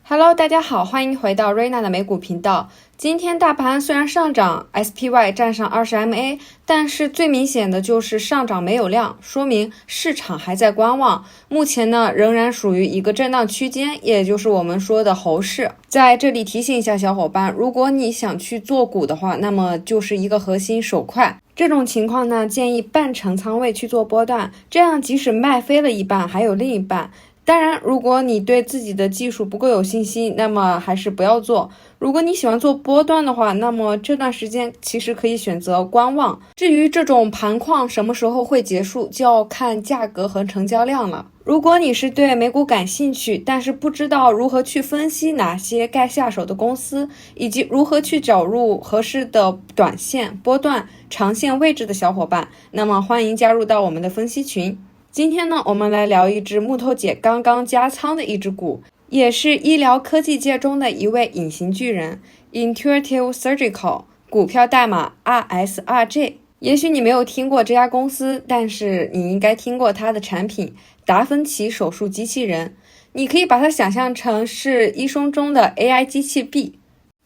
Hello，大家好，欢迎回到瑞娜的美股频道。今天大盘虽然上涨 ，SPY 站上20MA， 但是最明显的就是上涨没有量，说明市场还在观望。目前呢，仍然属于一个震荡区间，也就是我们说的猴市。在这里提醒一下小伙伴，如果你想去做股的话，那么就是一个核心手块。这种情况呢，建议半成仓位去做波段，这样即使卖飞了一半，还有另一半。当然，如果你对自己的技术不够有信心，那么还是不要做。如果你喜欢做波段的话，那么这段时间其实可以选择观望。至于这种盘况什么时候会结束，就要看价格和成交量了。如果你是对美股感兴趣，但是不知道如何去分析哪些该下手的公司，以及如何去找入合适的短线、波段、长线位置的小伙伴，那么欢迎加入到我们的分析群。今天呢，我们来聊一只木头姐刚刚加仓的一只股，也是医疗科技界中的一位隐形巨人 Intuitive Surgical， 股票代码 RSRJ。 也许你没有听过这家公司，但是你应该听过它的产品达芬奇手术机器人。你可以把它想象成是医生中的 AI 机器臂，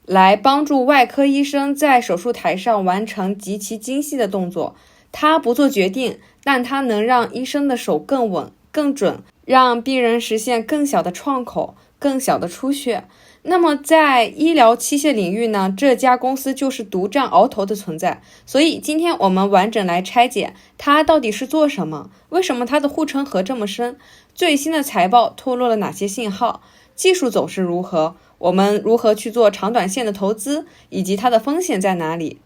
来帮助外科医生在手术台上完成极其精细的动作。它不做决定，但它能让医生的手更稳、更准，让病人实现更小的创口、更小的出血。那么在医疗器械领域呢，这家公司就是独占鳌头的存在。所以今天我们完整来拆解它到底是做什么，为什么它的护城河这么深，最新的财报透露了哪些信号，技术走势如何，我们如何去做长短线的投资，以及它的风险在哪里。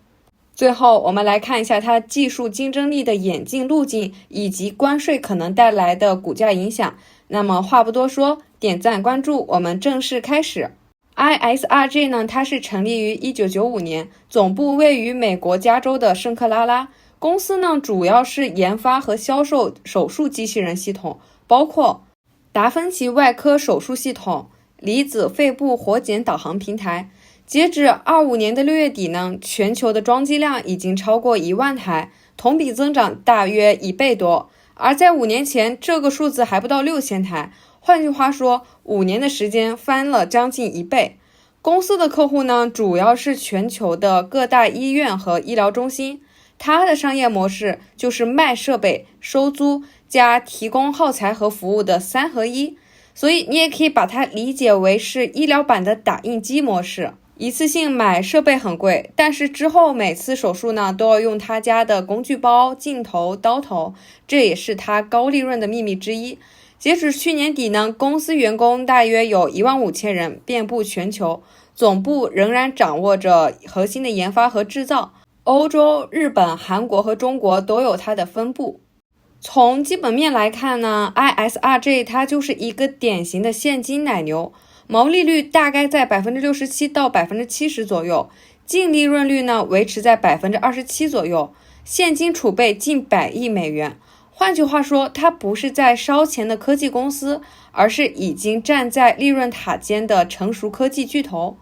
最后我们来看一下它技术竞争力的演进路径，以及关税可能带来的股价影响。那么话不多说，点赞关注，我们正式开始。 ISRJ 呢，它是成立于1995年，总部位于美国加州的圣克拉拉。公司呢，主要是研发和销售手术机器人系统，包括达芬奇外科手术系统、离子肺部活检导航平台。截止25年的6月底呢，全球的装机量已经超过1万台，同比增长大约1倍多。而在5年前，这个数字还不到6000台。换句话说，5年的时间翻了将近1倍。公司的客户呢，主要是全球的各大医院和医疗中心。它的商业模式就是卖设备、收租加提供耗材和服务的3合1。所以你也可以把它理解为是医疗版的打印机模式。一次性买设备很贵，但是之后每次手术呢，都要用他家的工具包、镜头、刀头，这也是他高利润的秘密之一。截止去年底呢，公司员工大约有15000人，遍布全球，总部仍然掌握着核心的研发和制造。欧洲、日本、韩国和中国都有它的分部。从基本面来看呢， ISRJ 它就是一个典型的现金奶牛，毛利率大概在 67% 到 70% 左右，净利润率呢维持在 27% 左右，现金储备近100亿美元。换句话说，它不是在烧钱的科技公司，而是已经站在利润塔尖的成熟科技巨头。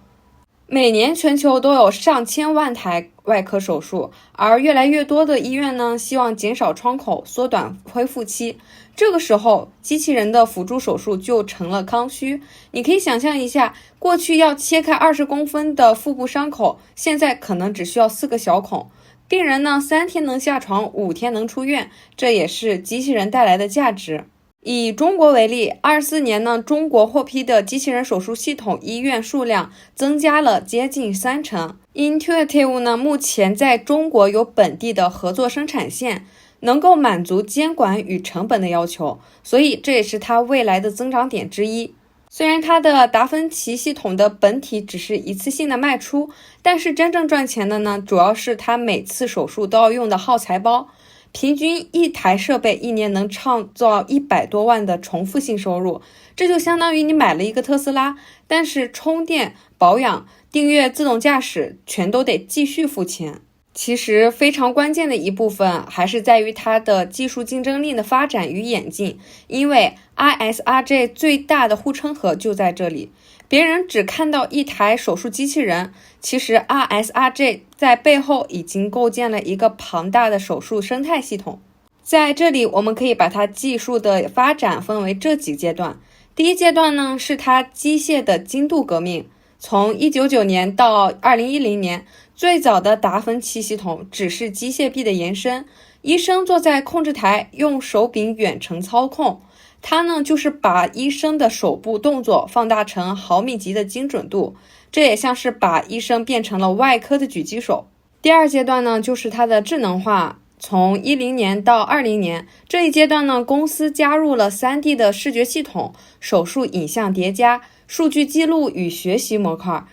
每年全球都有上千万台外科手术，而越来越多的医院呢，希望减少创口，缩短恢复期。这个时候，机器人的辅助手术就成了刚需。你可以想象一下，过去要切开20公分的腹部伤口，现在可能只需要4个小孔。病人呢，3天能下床，5天能出院，这也是机器人带来的价值。以中国为例，24年呢，中国获批的机器人手术系统医院数量增加了接近30%。Intuitive 呢，目前在中国有本地的合作生产线，能够满足监管与成本的要求，所以这也是它未来的增长点之一。虽然它的达芬奇系统的本体只是一次性的卖出，但是真正赚钱的呢，主要是它每次手术都要用的耗材包。平均一台设备一年能创造100多万的重复性收入，这就相当于你买了一个特斯拉，但是充电、保养、订阅自动驾驶全都得继续付钱。其实非常关键的一部分还是在于它的技术竞争力的发展与演进，因为 ISRJ 最大的护城河就在这里。别人只看到一台手术机器人，其实 RSRJ 在背后已经构建了一个庞大的手术生态系统。在这里我们可以把它技术的发展分为这几阶段。第一阶段呢，是它机械的精度革命。从199年到2010年，最早的达芬奇系统只是机械臂的延伸，医生坐在控制台用手柄远程操控，它呢就是把医生的手部动作放大成毫米级的精准度，这也像是把医生变成了外科的狙击手。第二阶段呢，就是它的智能化。从10年到20年这一阶段呢，公司加入了 3D 的视觉系统、手术影像叠加、数据记录与学习模块。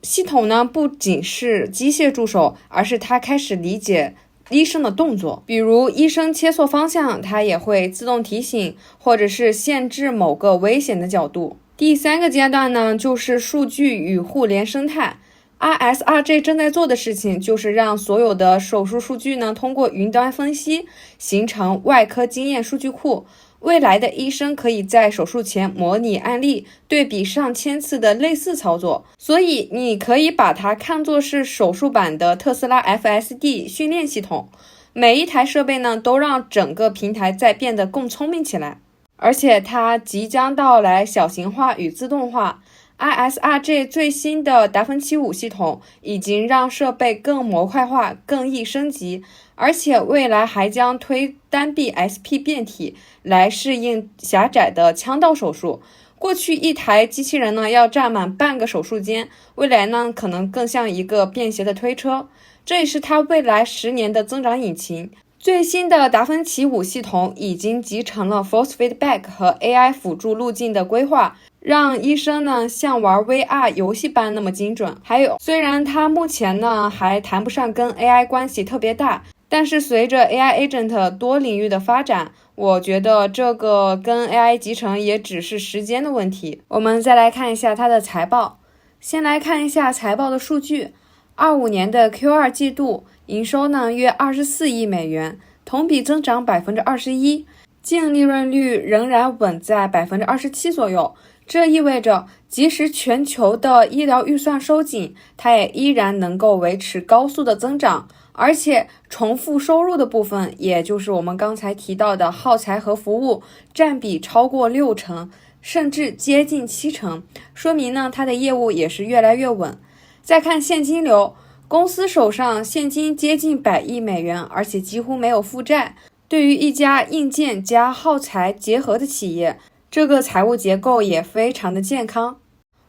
系统呢不仅是机械助手，而是它开始理解医生的动作，比如医生切错方向，它也会自动提醒，或者是限制某个危险的角度。第三个阶段呢，就是数据与互联生态。RSRG 正在做的事情就是让所有的手术数据呢通过云端分析，形成外科经验数据库。未来的医生可以在手术前模拟案例，对比上千次的类似操作，所以你可以把它看作是手术版的特斯拉 FSD 训练系统。每一台设备呢都让整个平台在变得更聪明起来，而且它即将到来小型化与自动化。ISRG 最新的达芬奇5系统已经让设备更模块化、更易升级，而且未来还将推单臂 SP 变体来适应狭窄的腔道手术。过去一台机器人呢要占满半个手术间，未来呢可能更像一个便携的推车，这也是它未来10年的增长引擎。最新的达芬奇5系统已经集成了 Force Feedback 和 AI 辅助路径的规划，让医生呢像玩 VR 游戏般那么精准。还有，虽然它目前呢还谈不上跟 AI 关系特别大，但是随着 AI Agent 多领域的发展，我觉得这个跟 AI 集成也只是时间的问题。我们再来看一下它的财报，先来看一下财报的数据。25年的 Q2 季度营收呢约24亿美元，同比增长 21%， 净利润率仍然稳在 27% 左右。这意味着即使全球的医疗预算收紧，它也依然能够维持高速的增长，而且重复收入的部分，也就是我们刚才提到的耗材和服务，占比超过60%，甚至接近70%，说明呢它的业务也是越来越稳。再看现金流，公司手上现金接近100亿美元，而且几乎没有负债。对于一家硬件加耗材结合的企业，这个财务结构也非常的健康。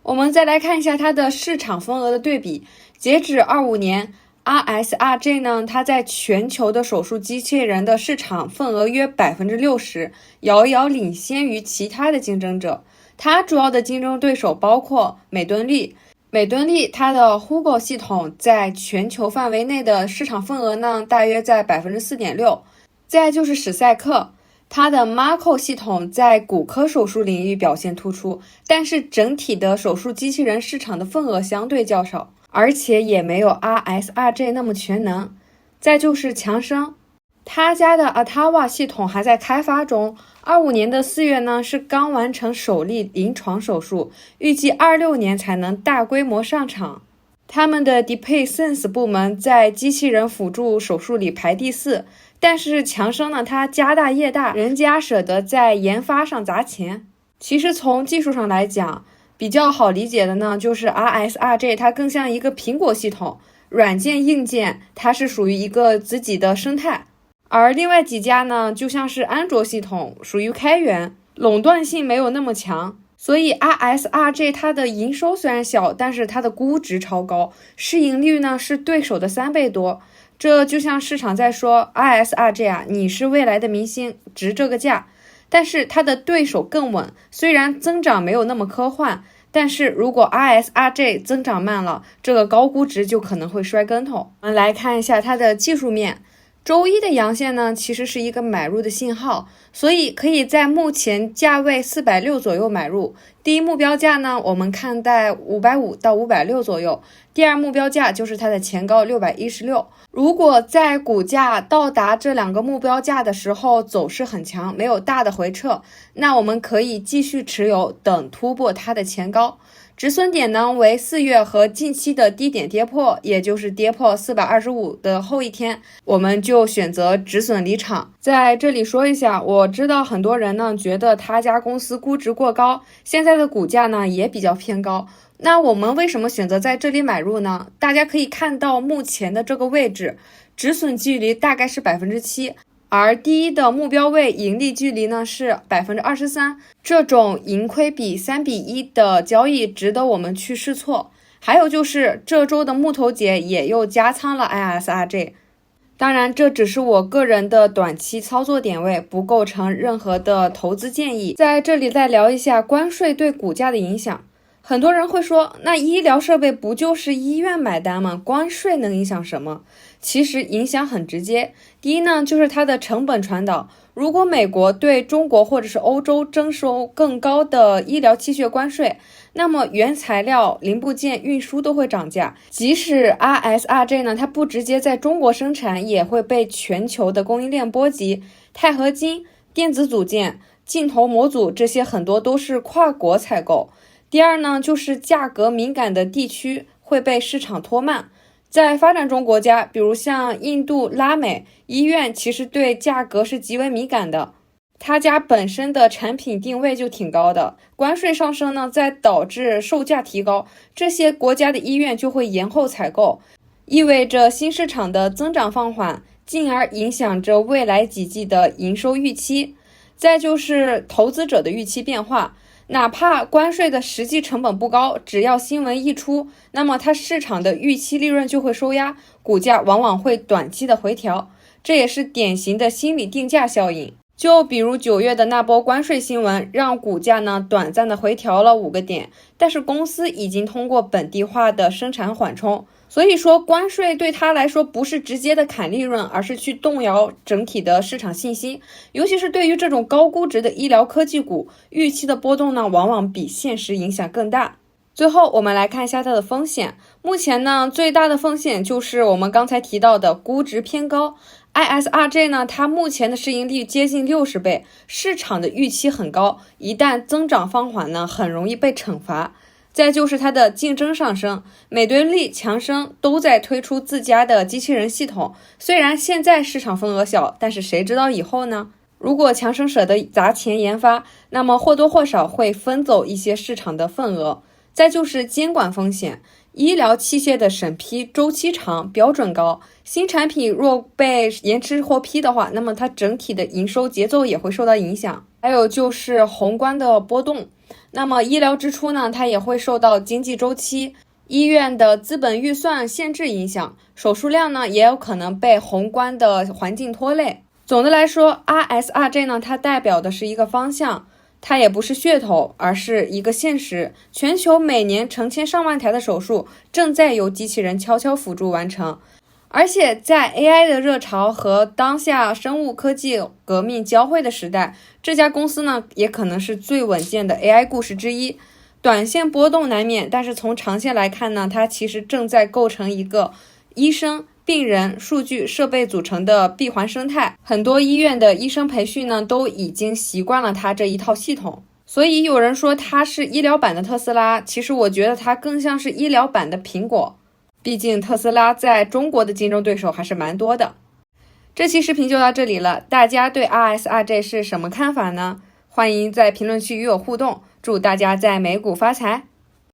我们再来看一下它的市场份额的对比。截止25年 RSRG 呢，它在全球的手术机器人的市场份额约 60%， 遥遥领先于其他的竞争者。它主要的竞争对手包括美敦力。美敦力它的 Hugo 系统在全球范围内的市场份额呢，大约在 4.6%。再就是史赛克，它的 Mako 系统在骨科手术领域表现突出，但是整体的手术机器人市场的份额相对较少，而且也没有 RSRG 那么全能。再就是强生，他家的 Ottawa 系统还在开发中，25年的4月呢是刚完成首例临床手术，预计26年才能大规模上场。他们的 DeepSense 部门在机器人辅助手术里排第4，但是强生呢，它家大业大，人家舍得在研发上砸钱。其实从技术上来讲，比较好理解的呢，就是 RSRG 它更像一个苹果系统，软件硬件它是属于一个自己的生态。而另外几家呢，就像是安卓系统，属于开源，垄断性没有那么强。所以 RSRG 它的营收虽然小，但是它的估值超高，市盈率呢是对手的3倍多。这就像市场在说 RSRG 啊，你是未来的明星，值这个价。但是它的对手更稳，虽然增长没有那么科幻，但是如果 RSRG 增长慢了，这个高估值就可能会摔跟头。我们来看一下它的技术面。周一的阳线呢，其实是一个买入的信号，所以可以在目前价位460左右买入。第一目标价呢，我们看在550到560左右。第二目标价就是它的前高616。如果在股价到达这2个目标价的时候走势很强，没有大的回撤，那我们可以继续持有，等突破它的前高。止损点呢为4月和近期的低点跌破，也就是跌破425的后一天，我们就选择止损离场。在这里说一下，我知道很多人呢觉得他家公司估值过高，现在的股价呢也比较偏高。那我们为什么选择在这里买入呢？大家可以看到目前的这个位置，止损距离大概是7%，而第一的目标位盈利距离呢是23%，这种盈亏比3:1的交易值得我们去试错。还有就是这周的木头姐也又加仓了 ISRJ， 当然这只是我个人的短期操作点位，不构成任何的投资建议。在这里再聊一下关税对股价的影响。很多人会说，那医疗设备不就是医院买单吗？关税能影响什么？其实影响很直接。第一呢，就是它的成本传导。如果美国对中国或者是欧洲征收更高的医疗器械关税，那么原材料、零部件、运输都会涨价。即使 ISRJ 呢，它不直接在中国生产，也会被全球的供应链波及。钛合金、电子组件、镜头模组这些很多都是跨国采购。第二呢，就是价格敏感的地区会被市场拖慢。在发展中国家，比如像印度、拉美，医院其实对价格是极为敏感的，他家本身的产品定位就挺高的，关税上升呢，再导致售价提高，这些国家的医院就会延后采购，意味着新市场的增长放缓，进而影响着未来几季的营收预期。再就是投资者的预期变化。哪怕关税的实际成本不高，只要新闻一出，那么它市场的预期利润就会受压，股价往往会短期的回调，这也是典型的心理定价效应。就比如9月的那波关税新闻，让股价呢短暂的回调了5个点，但是公司已经通过本地化的生产缓冲，所以说关税对他来说不是直接的砍利润，而是去动摇整体的市场信心，尤其是对于这种高估值的医疗科技股，预期的波动呢往往比现实影响更大。最后我们来看一下它的风险，目前呢最大的风险就是我们刚才提到的估值偏高。ISRJ 呢，它目前的市盈率接近60倍，市场的预期很高，一旦增长放缓呢，很容易被惩罚。再就是它的竞争上升，美敦力、强生都在推出自家的机器人系统，虽然现在市场份额小，但是谁知道以后呢？如果强生舍得砸钱研发，那么或多或少会分走一些市场的份额。再就是监管风险，医疗器械的审批周期长，标准高，新产品若被延迟获批的话，那么它整体的营收节奏也会受到影响。还有就是宏观的波动，那么医疗支出呢，它也会受到经济周期、医院的资本预算限制影响，手术量呢也有可能被宏观的环境拖累。总的来说 ，ISRJ 呢，它代表的是一个方向。它也不是噱头，而是一个现实。全球每年成千上万台的手术正在由机器人悄悄辅助完成，而且在 AI 的热潮和当下生物科技革命交汇的时代，这家公司呢也可能是最稳健的 AI 故事之一。短线波动难免，但是从长线来看呢，它其实正在构成一个医生、病人、数据、设备组成的闭环生态，很多医院的医生培训呢都已经习惯了它这一套系统。所以有人说它是医疗版的特斯拉，其实我觉得它更像是医疗版的苹果，毕竟特斯拉在中国的竞争对手还是蛮多的。这期视频就到这里了，大家对 ISRJ 是什么看法呢？欢迎在评论区与我互动，祝大家在美股发财。